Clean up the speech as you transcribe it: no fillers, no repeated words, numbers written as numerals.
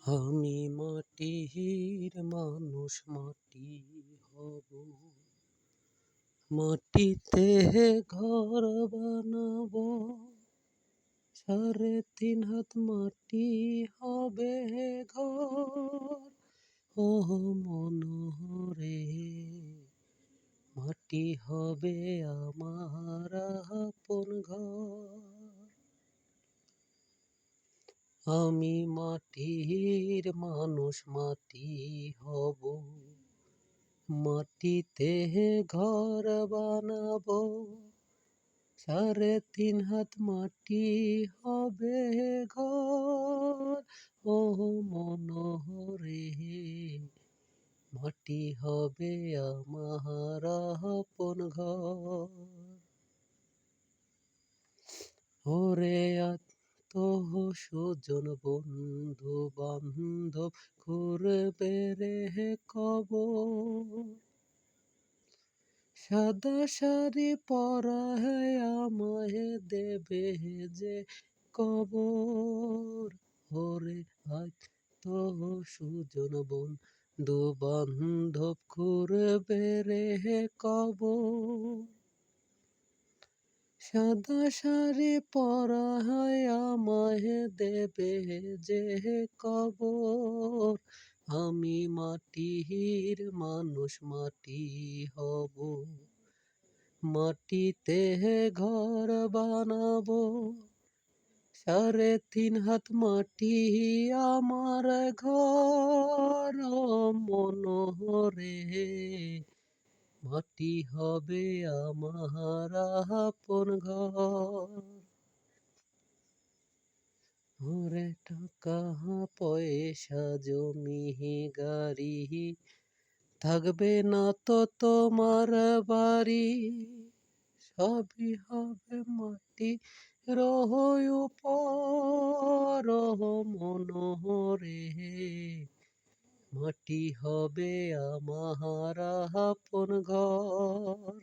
আমি মাটির মানুষ, মাটি হব, মাটিতে ঘর বানাবো, 3.5 হাত মাটি হবে ঘর। ও মনোহরে, মাটি হবে আমার আপন ঘর। আমি মাটির মানুষ, মাটি হব, মাটিতে ঘর বানাবো, 3.5 হাত মাটি হবে ঘর। ও মনোহরে, মাটি হবে আমার আপন ঘর। ওরে আত্মীয় স্বজন বন্ধু বান্ধব করবে রে কবর, সাদা শাড়ি পরায় আমায় দেবে যে কবর। ওরে আত্মীয় স্বজন বন্ধু বান্ধব করবে রে কবর, সাদা শাড়ি পরায় আমায় দেবে যে কবর। আমি মাটির মানুষ, মাটি হব, মাটিতে ঘর বানাবো, 3.5 হাত মাটি আমার ঘর। ও মনোহরে, মাটি হবে আমার আপন ঘর। ওরে টাকা পয়সা জমি গাড়ি থাকবে না তো তোমার বাড়ি, সবই হবে মাটি রহ উপর। মনোহরে, মাটি হবে আমার আপন ঘর।